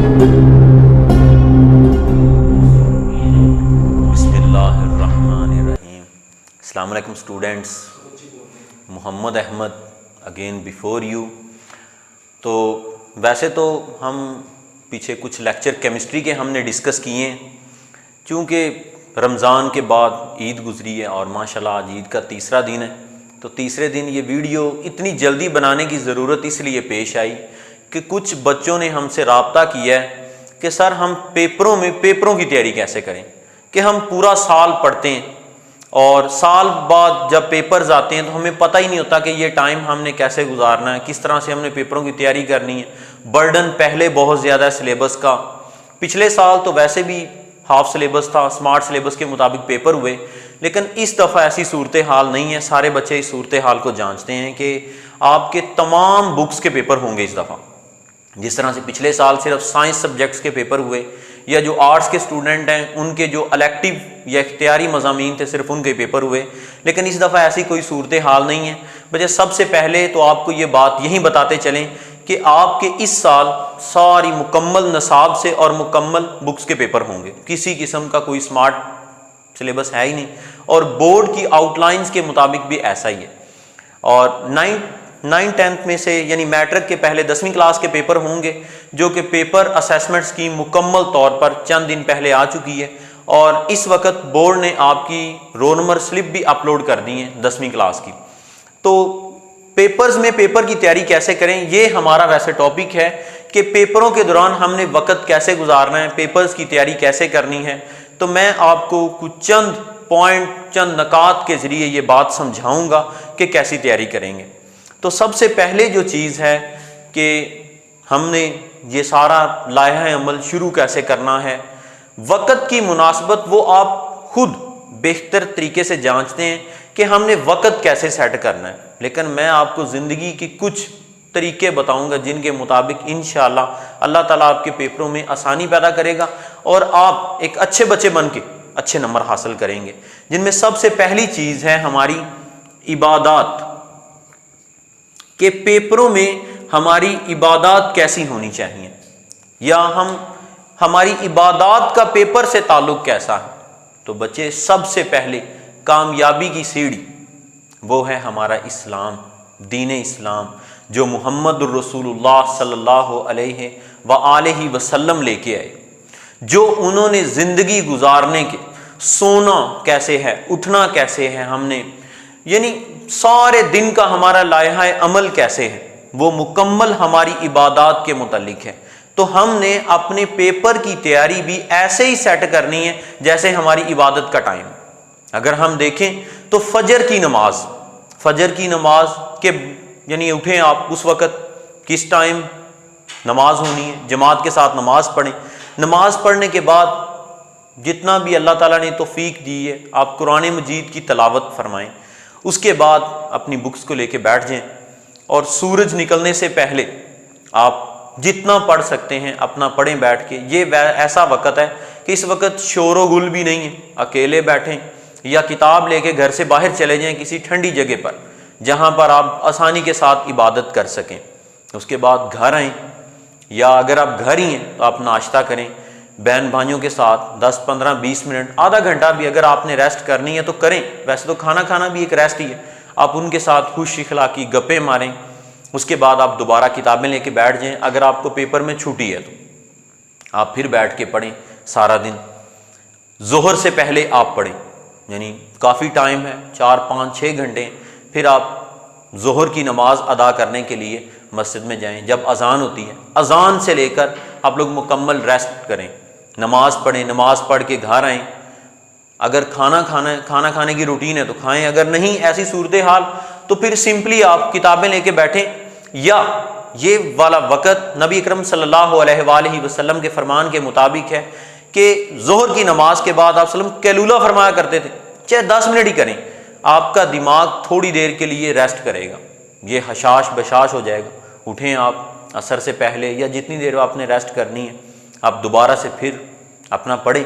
Bismillahirrahmanirrahim. Assalamu alaikum students. Muhammad Ahmed again before you. تو ویسے تو ہم پیچھے کچھ لیکچر کیمسٹری کے ہم نے ڈسکس کیے ہیں، چونکہ رمضان کے بعد عید گزری ہے اور ماشاءاللہ آج عید کا تیسرا دن ہے، تو تیسرے دن یہ ویڈیو اتنی جلدی بنانے کی ضرورت اس لیے پیش آئی کہ کچھ بچوں نے ہم سے رابطہ کیا ہے کہ سر ہم پیپروں کی تیاری کیسے کریں، کہ ہم پورا سال پڑھتے ہیں اور سال بعد جب پیپرز آتے ہیں تو ہمیں پتہ ہی نہیں ہوتا کہ یہ ٹائم ہم نے کیسے گزارنا ہے، کس طرح سے ہم نے پیپروں کی تیاری کرنی ہے. برڈن پہلے بہت زیادہ ہے سلیبس کا. پچھلے سال تو ویسے بھی ہاف سلیبس تھا، سمارٹ سلیبس کے مطابق پیپر ہوئے، لیکن اس دفعہ ایسی صورتحال نہیں ہے. سارے بچے اس صورتحال کو جانچتے ہیں کہ آپ کے تمام بکس کے پیپر ہوں گے اس دفعہ. جس طرح سے پچھلے سال صرف سائنس سبجیکٹس کے پیپر ہوئے، یا جو آرٹس کے اسٹوڈنٹ ہیں ان کے جو الیکٹیو یا اختیاری مضامین تھے صرف ان کے پیپر ہوئے، لیکن اس دفعہ ایسی کوئی صورتحال نہیں ہے. بجے سب سے پہلے تو آپ کو یہ بات یہی بتاتے چلیں کہ آپ کے اس سال ساری مکمل نصاب سے اور مکمل بکس کے پیپر ہوں گے. کسی قسم کا کوئی سمارٹ سلیبس ہے ہی نہیں، اور بورڈ کی آؤٹ لائنز کے مطابق بھی ایسا ہی ہے. اور 9th میں سے یعنی میٹرک کے پہلے 10ویں کلاس کے پیپر ہوں گے، جو کہ پیپر اسیسمنٹ اسکیم مکمل طور پر چند دن پہلے آ چکی ہے، اور اس وقت بورڈ نے آپ کی رول نمبر سلپ بھی اپلوڈ کر دی ہیں 10ویں کلاس کی. تو پیپرز میں پیپر کی تیاری کیسے کریں، یہ ہمارا ویسے ٹاپک ہے کہ پیپروں کے دوران ہم نے وقت کیسے گزارنا ہے، پیپرز کی تیاری کیسے کرنی ہے. تو میں آپ کو کچھ چند نکات کے ذریعے یہ بات سمجھاؤں گا کہ کیسی تیاری کریں گے. تو سب سے پہلے جو چیز ہے کہ ہم نے یہ سارا لائحہ عمل شروع کیسے کرنا ہے. وقت کی مناسبت وہ آپ خود بہتر طریقے سے جانچتے ہیں کہ ہم نے وقت کیسے سیٹ کرنا ہے، لیکن میں آپ کو زندگی کی کچھ طریقے بتاؤں گا جن کے مطابق انشاءاللہ اللہ تعالیٰ آپ کے پیپروں میں آسانی پیدا کرے گا اور آپ ایک اچھے بچے بن کے اچھے نمبر حاصل کریں گے. جن میں سب سے پہلی چیز ہے ہماری عبادات، کہ پیپروں میں ہماری عبادات کیسی ہونی چاہیے، یا ہماری عبادات کا پیپر سے تعلق کیسا ہے. تو بچے سب سے پہلے کامیابی کی سیڑھی وہ ہے ہمارا اسلام، دین اسلام، جو محمد الرسول اللہ صلی اللہ علیہ وآلہ وسلم لے کے آئے، جو انہوں نے زندگی گزارنے کے سونا کیسے ہے، اٹھنا کیسے ہے، ہم نے یعنی سارے دن کا ہمارا لائحہ عمل کیسے ہے، وہ مکمل ہماری عبادات کے متعلق ہے. تو ہم نے اپنے پیپر کی تیاری بھی ایسے ہی سیٹ کرنی ہے جیسے ہماری عبادت کا ٹائم. اگر ہم دیکھیں تو فجر کی نماز کے یعنی اٹھیں آپ اس وقت کس ٹائم نماز ہونی ہے، جماعت کے ساتھ نماز پڑھیں. نماز پڑھنے کے بعد جتنا بھی اللہ تعالیٰ نے توفیق دی ہے آپ قرآن مجید کی تلاوت فرمائیں. اس کے بعد اپنی بکس کو لے کے بیٹھ جائیں اور سورج نکلنے سے پہلے آپ جتنا پڑھ سکتے ہیں اپنا پڑھیں بیٹھ کے. یہ ایسا وقت ہے کہ اس وقت شور و غل بھی نہیں ہے، اکیلے بیٹھیں یا کتاب لے کے گھر سے باہر چلے جائیں کسی ٹھنڈی جگہ پر جہاں پر آپ آسانی کے ساتھ عبادت کر سکیں. اس کے بعد گھر آئیں، یا اگر آپ گھر ہی ہیں تو آپ ناشتہ کریں بہن بھائیوں کے ساتھ 10 15 20 منٹ آدھا گھنٹہ بھی اگر آپ نے ریسٹ کرنی ہے تو کریں. ویسے تو کھانا کھانا بھی ایک ریسٹ ہی ہے، آپ ان کے ساتھ خوش اخلاقی گپیں ماریں. اس کے بعد آپ دوبارہ کتابیں لے کے بیٹھ جائیں. اگر آپ کو پیپر میں چھٹی ہے تو آپ پھر بیٹھ کے پڑھیں سارا دن. ظہر سے پہلے آپ پڑھیں، یعنی کافی ٹائم ہے، 4 5 6 گھنٹے. پھر آپ ظہر کی نماز ادا کرنے کے لیے مسجد میں جائیں. جب اذان ہوتی ہے اذان سے لے کر آپ لوگ مکمل ریسٹ کریں، نماز پڑھیں، نماز پڑھ کے گھر آئیں. اگر کھانا کھانے کی روٹین ہے تو کھائیں، اگر نہیں ایسی صورتحال تو پھر سمپلی آپ کتابیں لے کے بیٹھیں. یا یہ والا وقت نبی اکرم صلی اللہ علیہ وآلہ وسلم کے فرمان کے مطابق ہے کہ ظہر کی نماز کے بعد آپ وسلم کیلولہ فرمایا کرتے تھے، چاہے 10 منٹ ہی کریں، آپ کا دماغ تھوڑی دیر کے لیے ریسٹ کرے گا، یہ حشاش بشاش ہو جائے گا. اٹھیں آپ عصر سے پہلے یا جتنی دیر آپ نے ریسٹ کرنی ہے آپ دوبارہ سے پھر اپنا پڑھیں،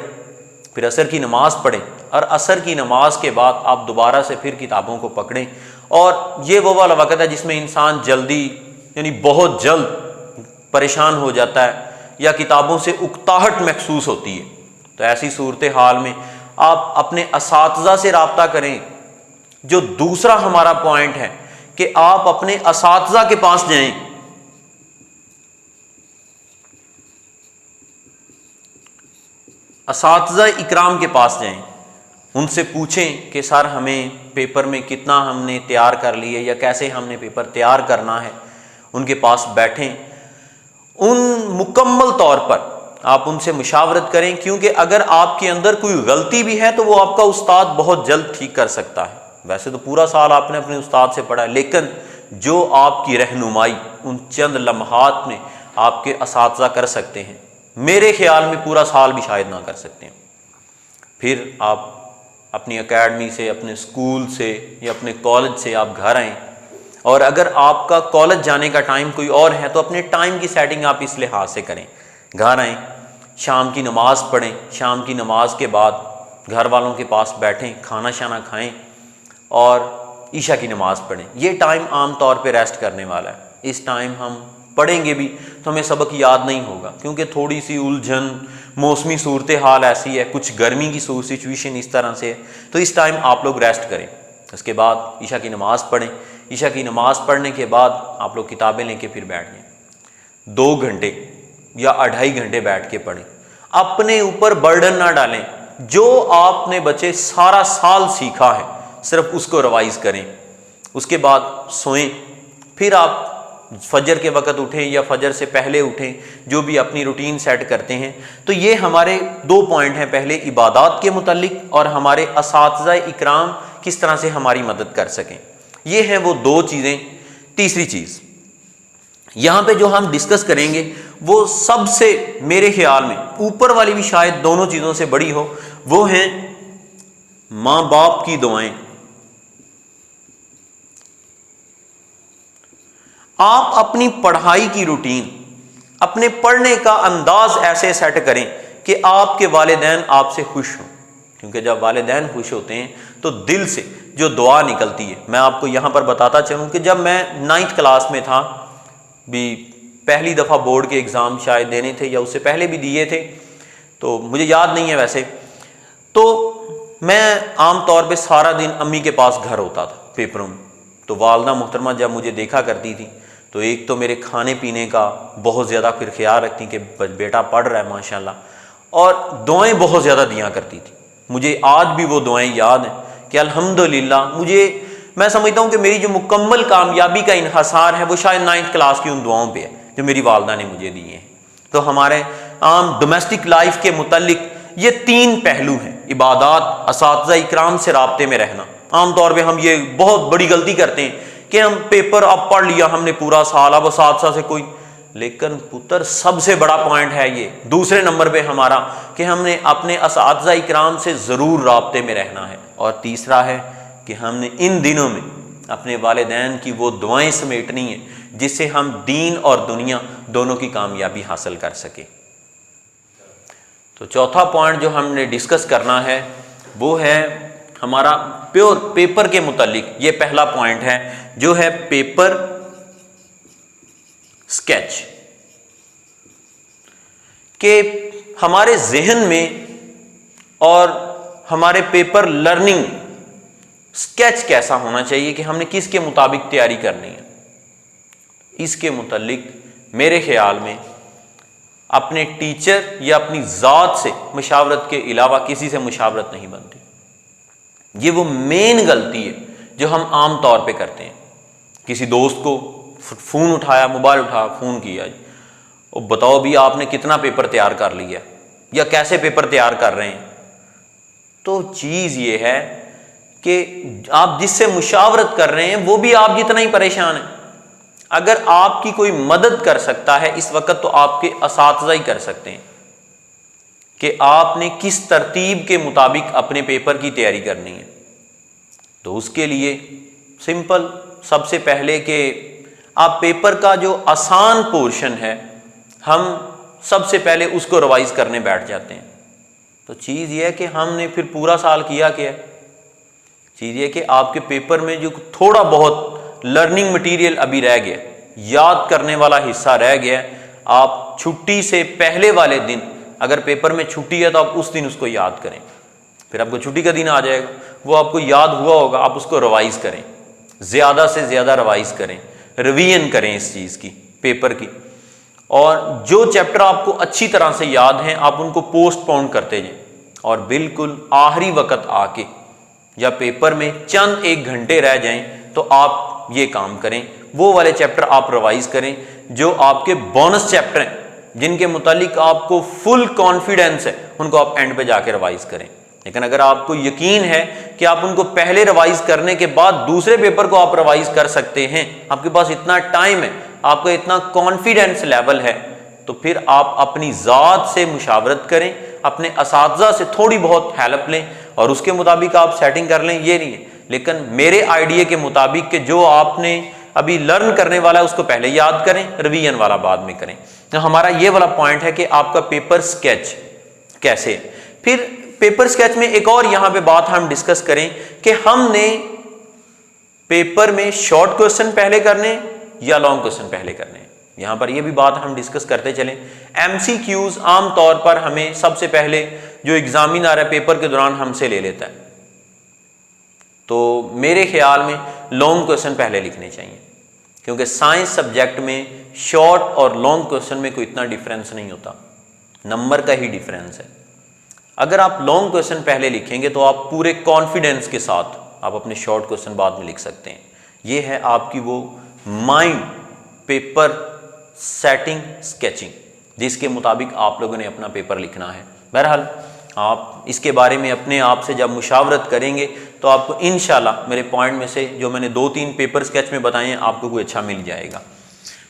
پھر عصر کی نماز پڑھیں، اور عصر کی نماز کے بعد آپ دوبارہ سے پھر کتابوں کو پکڑیں. اور یہ وہ والا وقت ہے جس میں انسان جلدی یعنی بہت جلد پریشان ہو جاتا ہے یا کتابوں سے اکتاہٹ محسوس ہوتی ہے، تو ایسی صورتحال میں آپ اپنے اساتذہ سے رابطہ کریں۔ جو دوسرا ہمارا پوائنٹ ہے کہ آپ اپنے اساتذہ کے پاس جائیں، اساتذہ اکرام کے پاس جائیں، ان سے پوچھیں کہ سر ہمیں پیپر میں کتنا ہم نے تیار کر لی ہے یا کیسے ہم نے پیپر تیار کرنا ہے۔ ان کے پاس بیٹھیں، ان مکمل طور پر آپ ان سے مشاورت کریں، کیونکہ اگر آپ کے اندر کوئی غلطی بھی ہے تو وہ آپ کا استاد بہت جلد ٹھیک کر سکتا ہے۔ ویسے تو پورا سال آپ نے اپنے استاد سے پڑھا ہے، لیکن جو آپ کی رہنمائی ان چند لمحات میں آپ کے اساتذہ کر سکتے ہیں، میرے خیال میں پورا سال بھی شاید نہ کر سکتے ہیں۔ پھر آپ اپنی اکیڈمی سے، اپنے اسکول سے یا اپنے کالج سے آپ گھر آئیں، اور اگر آپ کا کالج جانے کا ٹائم کوئی اور ہے تو اپنے ٹائم کی سیٹنگ آپ اس لحاظ سے کریں، گھر آئیں، شام کی نماز پڑھیں، شام کی نماز کے بعد گھر والوں کے پاس بیٹھیں، کھانا شانا کھائیں اور عشاء کی نماز پڑھیں۔ یہ ٹائم عام طور پہ ریسٹ کرنے والا ہے۔ اس ٹائم ہم پڑھیں گے بھی تو ہمیں سبق یاد نہیں ہوگا، کیونکہ تھوڑی سی الجھن، موسمی صورتحال ایسی ہے، کچھ گرمی کی سچویشن اس طرح سے ہے، تو اس ٹائم آپ لوگ ریسٹ کریں۔ اس کے بعد عشاء کی نماز پڑھیں، عشاء کی نماز پڑھنے کے بعد آپ لوگ کتابیں لے کے پھر بیٹھ جائیں، 2 گھنٹے یا 2.5 گھنٹے بیٹھ کے پڑھیں۔ اپنے اوپر برڈن نہ ڈالیں، جو آپ نے بچے سارا سال سیکھا ہے صرف اس کو ریوائز کریں، اس کے بعد سوئیں۔ پھر آپ فجر کے وقت اٹھیں یا فجر سے پہلے اٹھیں، جو بھی اپنی روٹین سیٹ کرتے ہیں۔ تو یہ ہمارے 2 پوائنٹ ہیں، پہلے عبادات کے متعلق اور ہمارے اساتذہ اکرام کس طرح سے ہماری مدد کر سکیں۔ یہ ہیں وہ 2 چیزیں۔ تیسری چیز یہاں پہ جو ہم ڈسکس کریں گے وہ سب سے میرے خیال میں اوپر والی بھی شاید دونوں چیزوں سے بڑی ہو، وہ ہیں ماں باپ کی دعائیں۔ آپ اپنی پڑھائی کی روٹین، اپنے پڑھنے کا انداز ایسے سیٹ کریں کہ آپ کے والدین آپ سے خوش ہوں، کیونکہ جب والدین خوش ہوتے ہیں تو دل سے جو دعا نکلتی ہے۔ میں آپ کو یہاں پر بتاتا چلوں کہ جب میں 9th کلاس میں تھا، بھی پہلی دفعہ بورڈ کے ایگزام شاید دینے تھے یا اس سے پہلے بھی دیے تھے، تو مجھے یاد نہیں ہے ویسے، تو میں عام طور پہ سارا دن امی کے پاس گھر ہوتا تھا پیپروں میں۔ تو والدہ محترمہ جب مجھے دیکھا کرتی تھی تو ایک تو میرے کھانے پینے کا بہت زیادہ پھر خیال رکھتی کہ بیٹا پڑھ رہا ہے ماشاءاللہ، اور دعائیں بہت زیادہ دیا کرتی تھی۔ مجھے آج بھی وہ دعائیں یاد ہیں کہ الحمدللہ میں سمجھتا ہوں کہ میری جو مکمل کامیابی کا انحصار ہے وہ شاید 9th کلاس کی ان دعاؤں پہ ہے جو میری والدہ نے مجھے دیے ہیں۔ تو ہمارے عام ڈومیسٹک لائف کے متعلق یہ 3 پہلو ہیں، عبادات، اساتذہ اکرام سے رابطے میں رہنا۔ عام طور پہ ہم یہ بہت بڑی غلطی کرتے ہیں کہ ہم پیپر اب پڑھ لیا ہم نے پورا سال، اب اساتذہ سے کوئی، لیکن پتر سب سے بڑا پوائنٹ ہے یہ دوسرے نمبر پہ ہمارا کہ ہم نے اپنے اساتذہ اکرام سے ضرور رابطے میں رہنا ہے، اور تیسرا ہے کہ ہم نے ان دنوں میں اپنے والدین کی وہ دعائیں سمیٹنی ہیں جس سے ہم دین اور دنیا دونوں کی کامیابی حاصل کر سکیں۔ تو چوتھا پوائنٹ جو ہم نے ڈسکس کرنا ہے وہ ہے ہمارا پیور پیپر کے متعلق۔ یہ پہلا پوائنٹ ہے جو ہے پیپر اسکیچ، کہ ہمارے ذہن میں اور ہمارے پیپر لرننگ اسکیچ کیسا ہونا چاہیے کہ ہم نے کس کے مطابق تیاری کرنی ہے۔ اس کے متعلق میرے خیال میں اپنے ٹیچر یا اپنی ذات سے مشاورت کے علاوہ کسی سے مشاورت نہیں بنتی۔ یہ وہ مین غلطی ہے جو ہم عام طور پہ کرتے ہیں۔ کسی دوست کو فون اٹھایا، موبائل اٹھا فون کیا، اور بتاؤ بھی آپ نے کتنا پیپر تیار کر لیا یا کیسے پیپر تیار کر رہے ہیں۔ تو چیز یہ ہے کہ آپ جس سے مشاورت کر رہے ہیں وہ بھی آپ جتنا ہی پریشان ہیں۔ اگر آپ کی کوئی مدد کر سکتا ہے اس وقت تو آپ کے اساتذہ ہی کر سکتے ہیں کہ آپ نے کس ترتیب کے مطابق اپنے پیپر کی تیاری کرنی ہے۔ تو اس کے لیے سمپل، سب سے پہلے کہ آپ پیپر کا جو آسان پورشن ہے ہم سب سے پہلے اس کو ریوائز کرنے بیٹھ جاتے ہیں۔ تو چیز یہ ہے کہ ہم نے پھر پورا سال کیا کیا ہے، چیز یہ کہ آپ کے پیپر میں جو تھوڑا بہت لرننگ مٹیریل ابھی رہ گیا، یاد کرنے والا حصہ رہ گیا، آپ چھٹی سے پہلے والے دن اگر پیپر میں چھٹی ہے تو آپ اس دن اس کو یاد کریں. پھر آپ کو چھٹی کا دن آ جائے گا, وہ آپ کو یاد ہوا ہوگا, آپ اس کو ریوائز کریں, زیادہ سے زیادہ ریوائز کریں, ریویژن کریں اس چیز کی, پیپر کی. اور جو چیپٹر آپ کو اچھی طرح سے یاد ہیں آپ ان کو پوسٹ پون کرتے جائیں, اور بالکل آخری وقت آ کے یا پیپر میں چند ایک گھنٹے رہ جائیں تو آپ یہ کام کریں, وہ والے چیپٹر آپ ریوائز کریں جو آپ کے بونس چیپٹر ہیں, جن کے متعلق آپ کو فل کانفیڈنس ہے, ان کو آپ اینڈ پہ جا کے ریوائز کریں. لیکن اگر آپ کو یقین ہے کہ آپ ان کو پہلے ریوائز کرنے کے بعد دوسرے پیپر کو آپ ریوائز کر سکتے ہیں, آپ کے پاس اتنا ٹائم ہے, آپ کا اتنا کانفیڈنس لیول ہے, تو پھر آپ اپنی ذات سے مشاورت کریں, اپنے اساتذہ سے تھوڑی بہت ہیلپ لیں اور اس کے مطابق آپ سیٹنگ کر لیں. یہ نہیں ہے لیکن میرے آئیڈیا کے مطابق کہ جو آپ نے ابھی لرن کرنے والا ہے اس کو پہلے یاد کریں, ریویژن والا بعد میں کریں. تو ہمارا یہ والا پوائنٹ ہے کہ آپ کا پیپر سکیچ کیسے. پھر پیپر سکیچ میں ایک اور یہاں پہ بات ہم ڈسکس کریں کہ ہم نے پیپر میں شارٹ کوسچن پہلے کرنے یا لانگ کوسچن پہلے کرنے. یہاں پر یہ بھی بات ہم ڈسکس کرتے چلیں. ایم سی کیوز عام طور پر ہمیں سب سے پہلے جو ایگزامینر ہے پیپر کے دوران ہم سے لے لیتا ہے, تو میرے خیال میں لانگ کوسچن پہلے لکھنے چاہیے, کیونکہ سائنس سبجیکٹ میں شارٹ اور لانگ کوسچن میں کوئی اتنا ڈیفرنس نہیں ہوتا, نمبر کا ہی ڈیفرنس ہے. اگر آپ لانگ کوسچن پہلے لکھیں گے تو آپ پورے کانفیڈنس کے ساتھ آپ اپنے شارٹ کوسچن بعد میں لکھ سکتے ہیں. یہ ہے آپ کی وہ مائنڈ پیپر سیٹنگ اسکیچنگ جس کے مطابق آپ لوگوں نے اپنا پیپر لکھنا ہے. بہرحال آپ اس کے بارے میں اپنے آپ سے جب مشاورت کریں گے تو آپ کو انشاءاللہ میرے پوائنٹ میں سے جو میں نے 2-3 پیپر سکیچ میں بتائے ہیں آپ کو کوئی اچھا مل جائے گا.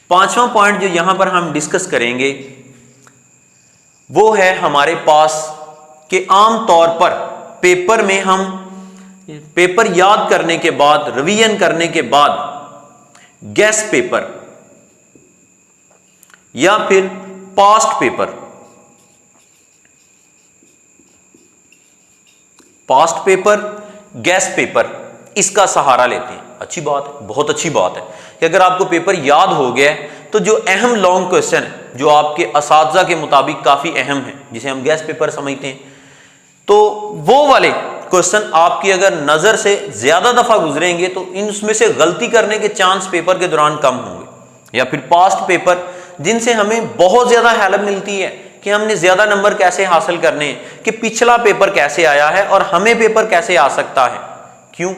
5واں پوائنٹ جو یہاں پر ہم ڈسکس کریں گے وہ ہے ہمارے پاس کہ عام طور پر پیپر میں ہم پیپر یاد کرنے کے بعد, ریویژن کرنے کے بعد گیس پیپر یا پھر past paper, past paper guess paper اس کا سہارا لیتے ہیں. اچھی بات ہے, بہت اچھی بات ہے کہ اگر آپ کو پیپر یاد ہو گیا ہے تو جو اہم لانگ کوسچن جو آپ کے اساتذہ کے مطابق کافی اہم ہیں, جسے ہم گیس پیپر سمجھتے ہیں, تو وہ والے کوسچن آپ کی اگر نظر سے زیادہ دفعہ گزریں گے تو اس میں سے غلطی کرنے کے چانس پیپر کے دوران کم ہوں گے. یا پھر پاسٹ پیپر جن سے ہمیں بہت زیادہ ہیلپ ملتی ہے کہ ہم نے زیادہ نمبر کیسے حاصل کرنے ہیں, کہ پچھلا پیپر کیسے آیا ہے اور ہمیں پیپر کیسے آ سکتا ہے. کیوں؟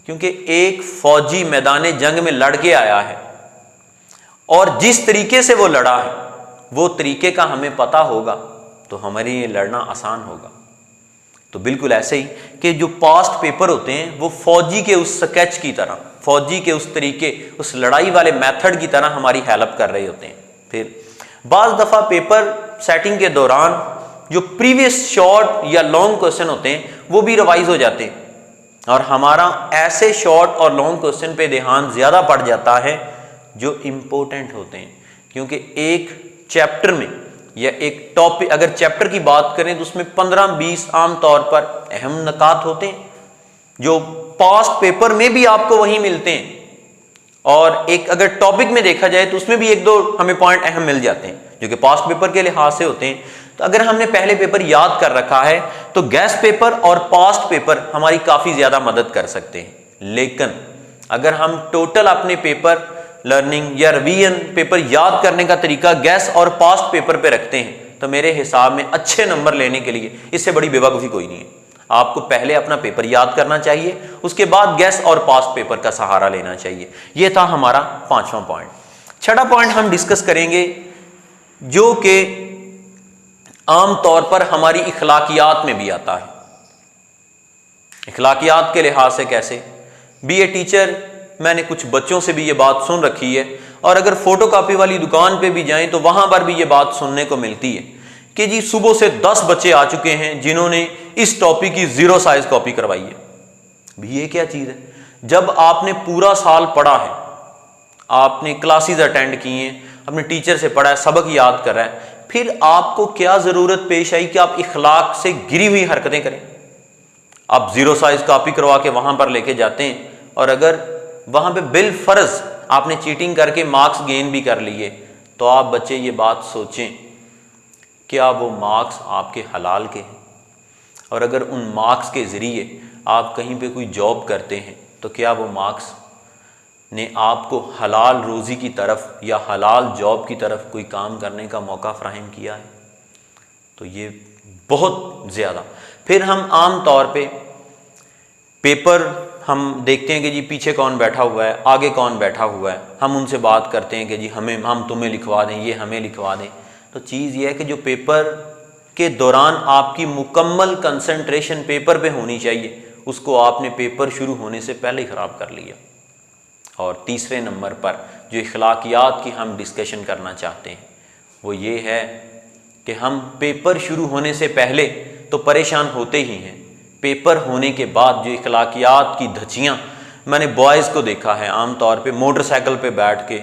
کیونکہ ایک فوجی میدان جنگ میں لڑ کے آیا ہے اور جس طریقے سے وہ لڑا ہے وہ طریقے کا ہمیں پتا ہوگا تو ہمارے لیے لڑنا آسان ہوگا. تو بالکل ایسے ہی کہ جو پاسٹ پیپر ہوتے ہیں وہ فوجی کے اس سکیچ کی طرح, فوجی کے اس طریقے, اس لڑائی والے میتھڈ کی طرح ہماری ہیلپ کر رہے ہوتے ہیں. پھر بعض دفعہ پیپر سیٹنگ کے دوران جو پریویس شارٹ یا لانگ کوسچن ہوتے ہیں وہ بھی ریوائز ہو جاتے ہیں اور ہمارا ایسے شارٹ اور لانگ کوسچن پہ دھیان زیادہ پڑ جاتا ہے جو امپورٹنٹ ہوتے ہیں. کیونکہ ایک چیپٹر میں یا ایک ٹاپک, اگر چیپٹر کی بات کریں تو اس میں 15-20 عام طور پر اہم نکات ہوتے ہیں جو پاسٹ پیپر میں بھی آپ کو وہی ملتے ہیں, اور ایک اگر ٹاپک میں دیکھا جائے تو اس میں بھی 1-2 ہمیں پوائنٹ اہم مل جاتے ہیں جو کہ پاسٹ پیپر کے لحاظ سے ہوتے ہیں. تو اگر ہم نے پہلے پیپر یاد کر رکھا ہے تو گیس پیپر اور پاسٹ پیپر ہماری کافی زیادہ مدد کر سکتے ہیں. لیکن اگر ہم ٹوٹل اپنے پیپر لرننگ یا ریویژن پیپر یاد کرنے کا طریقہ گیس اور پاسٹ پیپر پہ رکھتے ہیں تو میرے حساب میں اچھے نمبر لینے کے لیے اس سے بڑی بیوقوفی کوئی نہیں ہے. آپ کو پہلے اپنا پیپر یاد کرنا چاہیے, اس کے بعد گیس اور پاسٹ پیپر کا سہارا لینا چاہیے. یہ تھا ہمارا 5واں پوائنٹ. 6واں پوائنٹ ہم ڈسکس کریں گے جو کہ عام طور پر ہماری اخلاقیات میں بھی آتا ہے. اخلاقیات کے لحاظ سے کیسے؟ بی اے ٹیچر میں نے کچھ بچوں سے بھی یہ بات سن رکھی ہے, اور اگر فوٹو کاپی والی دکان پہ بھی جائیں تو وہاں پر بھی یہ بات سننے کو ملتی ہے کہ جی صبح سے 10 بچے آ چکے ہیں جنہوں نے اس ٹاپک کی 0 سائز کاپی کروائی ہے. بھی یہ کیا چیز ہے؟ جب آپ نے پورا سال پڑھا ہے, آپ نے کلاسز اٹینڈ کی ہیں, اپنے ٹیچر سے پڑھا ہے, سبق یاد کر رہا ہے, پھر آپ کو کیا ضرورت پیش آئی کہ آپ اخلاق سے گری ہوئی حرکتیں کریں؟ آپ 0 سائز کاپی کروا کے وہاں پر لے کے جاتے ہیں, اور اگر وہاں پہ بالفرض آپ نے چیٹنگ کر کے مارکس گین بھی کر لیے تو آپ بچے یہ بات سوچیں، کیا وہ مارکس آپ کے حلال کے ہیں؟ اور اگر ان مارکس کے ذریعے آپ کہیں پہ کوئی جاب کرتے ہیں تو کیا وہ مارکس نے آپ کو حلال روزی کی طرف یا حلال جاب کی طرف کوئی کام کرنے کا موقع فراہم کیا ہے؟ تو یہ بہت زیادہ۔ پھر ہم عام طور پہ پیپر ہم دیکھتے ہیں کہ جی پیچھے کون بیٹھا ہوا ہے، آگے کون بیٹھا ہوا ہے، ہم ان سے بات کرتے ہیں کہ جی ہم تمہیں لکھوا دیں، یہ ہمیں لکھوا دیں۔ تو چیز یہ ہے کہ جو پیپر کے دوران آپ کی مکمل کنسنٹریشن پیپر پہ ہونی چاہیے، اس کو آپ نے پیپر شروع ہونے سے پہلے ہی خراب کر لیا۔ اور تیسرے نمبر پر جو اخلاقیات کی ہم ڈسکشن کرنا چاہتے ہیں وہ یہ ہے کہ ہم پیپر شروع ہونے سے پہلے تو پریشان ہوتے ہی ہیں، پیپر ہونے کے بعد جو اخلاقیات کی دھچیاں میں نے بوائز کو دیکھا ہے عام طور پہ موٹر سائیکل پہ بیٹھ کے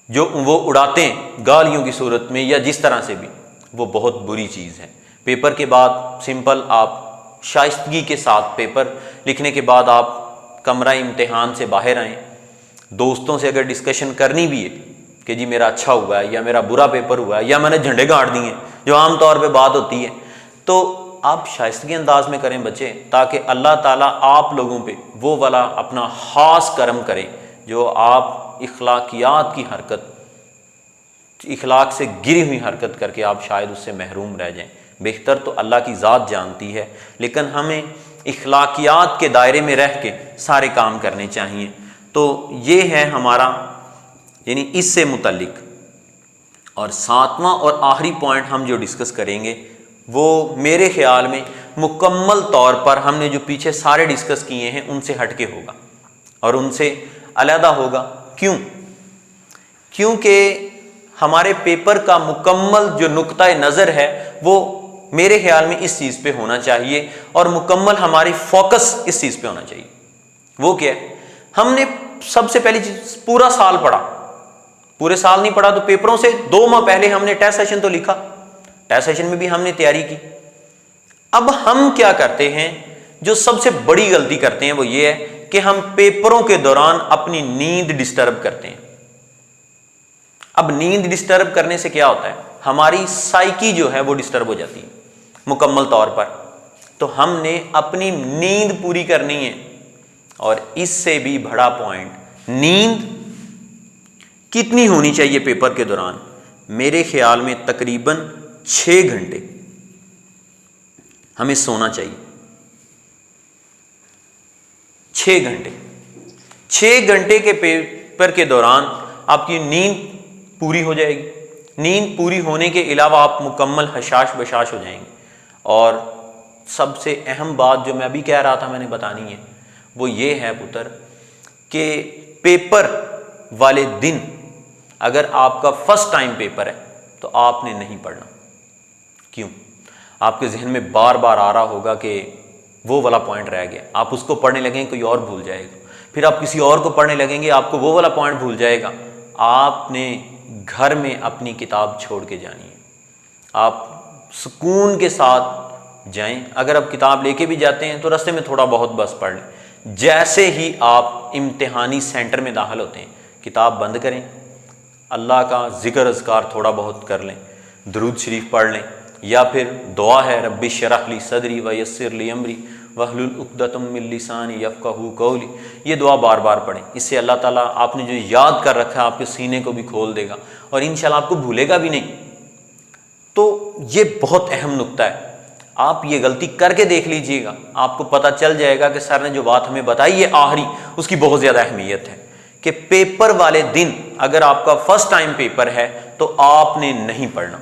جو وہ اڑاتے ہیں گالیوں کی صورت میں یا جس طرح سے بھی، وہ بہت بری چیز ہے۔ پیپر کے بعد سمپل آپ شائستگی کے ساتھ پیپر لکھنے کے بعد آپ کمرہ امتحان سے باہر آئیں، دوستوں سے اگر ڈسکشن کرنی بھی ہے کہ جی میرا اچھا ہوا ہے یا میرا برا پیپر ہوا ہے یا میں نے جھنڈے گاڑ دیے ہیں، جو عام طور پہ بات ہوتی ہے، تو آپ شائستگی انداز میں کریں بچے، تاکہ اللہ تعالیٰ آپ لوگوں پہ وہ والا اپنا خاص کرم کرے جو آپ اخلاقیات کی حرکت، اخلاق سے گری ہوئی حرکت کر کے آپ شاید اس سے محروم رہ جائیں۔ بہتر تو اللہ کی ذات جانتی ہے، لیکن ہمیں اخلاقیات کے دائرے میں رہ کے سارے کام کرنے چاہیے۔ تو یہ ہے ہمارا یعنی اس سے متعلق۔ اور ساتواں اور آخری پوائنٹ ہم جو ڈسکس کریں گے وہ میرے خیال میں مکمل طور پر ہم نے جو پیچھے سارے ڈسکس کیے ہیں ان سے ہٹ کے ہوگا اور ان سے علیحدہ ہوگا۔ کیونکہ ہمارے پیپر کا مکمل جو نقطہ نظر ہے وہ میرے خیال میں اس چیز پہ ہونا چاہیے، اور مکمل ہماری فوکس اس چیز پہ ہونا چاہیے۔ وہ کیا ہے؟ ہم نے سب سے پہلی چیز پورا سال پڑھا، پورے سال نہیں پڑھا تو پیپروں سے 2 ماہ پہلے ہم نے ٹیسٹ سیشن تو لکھا، ٹیسٹ سیشن میں بھی ہم نے تیاری کی۔ اب ہم کیا کرتے ہیں، جو سب سے بڑی غلطی کرتے ہیں وہ یہ ہے کہ ہم پیپروں کے دوران اپنی نیند ڈسٹرب کرتے ہیں۔ اب نیند ڈسٹرب کرنے سے کیا ہوتا ہے، ہماری سائیکی جو ہے وہ ڈسٹرب ہو جاتی ہے مکمل طور پر۔ تو ہم نے اپنی نیند پوری کرنی ہے، اور اس سے بھی بڑا پوائنٹ، نیند کتنی ہونی چاہیے پیپر کے دوران؟ میرے خیال میں تقریباً 6 گھنٹے ہمیں سونا چاہیے۔ 6 گھنٹے کے پیپر کے دوران آپ کی نیند پوری ہو جائے گی۔ نیند پوری ہونے کے علاوہ آپ مکمل حشاش بشاش ہو جائیں گے۔ اور سب سے اہم بات جو میں ابھی کہہ رہا تھا میں نے بتانی ہے وہ یہ ہے پتر کہ پیپر والے دن اگر آپ کا فرسٹ ٹائم پیپر ہے تو آپ نے نہیں پڑھنا۔ کیوں؟ آپ کے ذہن میں بار بار آ رہا ہوگا کہ وہ والا پوائنٹ رہ گیا، آپ اس کو پڑھنے لگیں کوئی اور بھول جائے گا، پھر آپ کسی اور کو پڑھنے لگیں گے آپ کو وہ والا پوائنٹ بھول جائے گا۔ آپ نے گھر میں اپنی کتاب چھوڑ کے جانی ہے، آپ سکون کے ساتھ جائیں۔ اگر آپ کتاب لے کے بھی جاتے ہیں تو رستے میں تھوڑا بہت بس پڑھ لیں۔ جیسے ہی آپ امتحانی سینٹر میں داخل ہوتے ہیں کتاب بند کریں، اللہ کا ذکر اذکار تھوڑا بہت کر لیں، درود شریف پڑھ لیں، یا پھر دعا ہے رب اشرح لی صدری ویسر لی امری واحلل عقدۃ من لسانی یفقہوا قولی، یہ دعا بار بار پڑھیں۔ اس سے اللہ تعالیٰ آپ نے جو یاد کر رکھا ہے آپ کے سینے کو بھی کھول دے گا، اور انشاءاللہ آپ کو بھولے گا بھی نہیں۔ تو یہ بہت اہم نقطہ ہے، آپ یہ غلطی کر کے دیکھ لیجئے گا، آپ کو پتہ چل جائے گا کہ سر نے جو بات ہمیں بتائی ہے آخری، اس کی بہت زیادہ اہمیت ہے کہ پیپر والے دن اگر آپ کا فرسٹ ٹائم پیپر ہے تو آپ نے نہیں پڑھنا،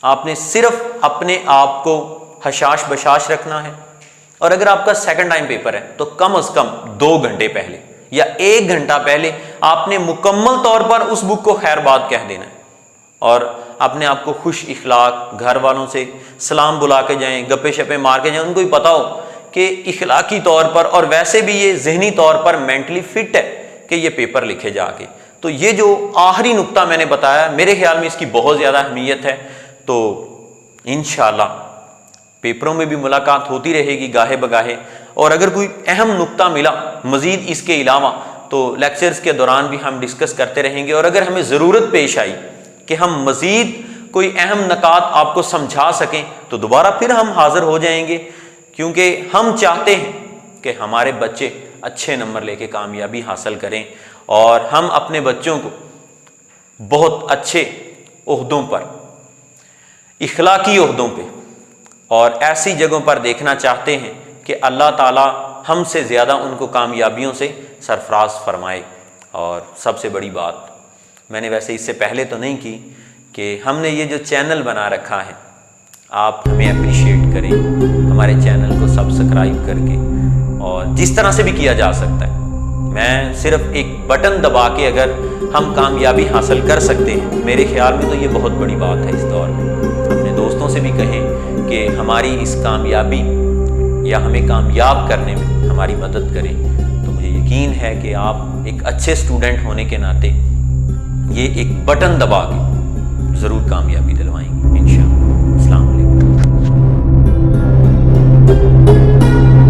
آپ نے صرف اپنے آپ کو حشاش بشاش رکھنا ہے۔ اور اگر آپ کا سیکنڈ ٹائم پیپر ہے تو کم از کم 2 گھنٹے پہلے یا 1 گھنٹہ پہلے آپ نے مکمل طور پر اس بک کو خیر بات کہہ دینا ہے، اور اپنے آپ کو خوش اخلاق، گھر والوں سے سلام بلا کے جائیں، گپے شپے مار کے جائیں، ان کو بھی پتا ہو کہ اخلاقی طور پر اور ویسے بھی یہ ذہنی طور پر مینٹلی فٹ ہے کہ یہ پیپر لکھے جا کے۔ تو یہ جو آخری نقطہ میں نے بتایا میرے خیال میں اس کی بہت زیادہ اہمیت ہے۔ تو انشاءاللہ پیپروں میں بھی ملاقات ہوتی رہے گی گاہے بگاہے، اور اگر کوئی اہم نقطہ ملا مزید اس کے علاوہ تو لیکچرز کے دوران بھی ہم ڈسکس کرتے رہیں گے، اور اگر ہمیں ضرورت پیش آئی کہ ہم مزید کوئی اہم نکات آپ کو سمجھا سکیں تو دوبارہ پھر ہم حاضر ہو جائیں گے، کیونکہ ہم چاہتے ہیں کہ ہمارے بچے اچھے نمبر لے کے کامیابی حاصل کریں، اور ہم اپنے بچوں کو بہت اچھے عہدوں پر، اخلاقی عہدوں پہ اور ایسی جگہوں پر دیکھنا چاہتے ہیں کہ اللہ تعالیٰ ہم سے زیادہ ان کو کامیابیوں سے سرفراز فرمائے۔ اور سب سے بڑی بات میں نے ویسے اس سے پہلے تو نہیں کی کہ ہم نے یہ جو چینل بنا رکھا ہے، آپ ہمیں اپریشیٹ کریں، ہمارے چینل کو سبسکرائب کر کے، اور جس طرح سے بھی کیا جا سکتا ہے، میں صرف ایک بٹن دبا کے اگر ہم کامیابی حاصل کر سکتے ہیں، میرے خیال میں تو یہ بہت بڑی بات ہے اس دور میں۔ اپنے دوستوں سے بھی کہیں کہ ہماری اس کامیابی یا ہمیں کامیاب کرنے میں ہماری مدد کریں، تو مجھے یقین ہے کہ آپ ایک اچھے اسٹوڈنٹ ہونے کے ناطے یہ ایک بٹن دبا کے ضرور کامیابی دلوائیں گے۔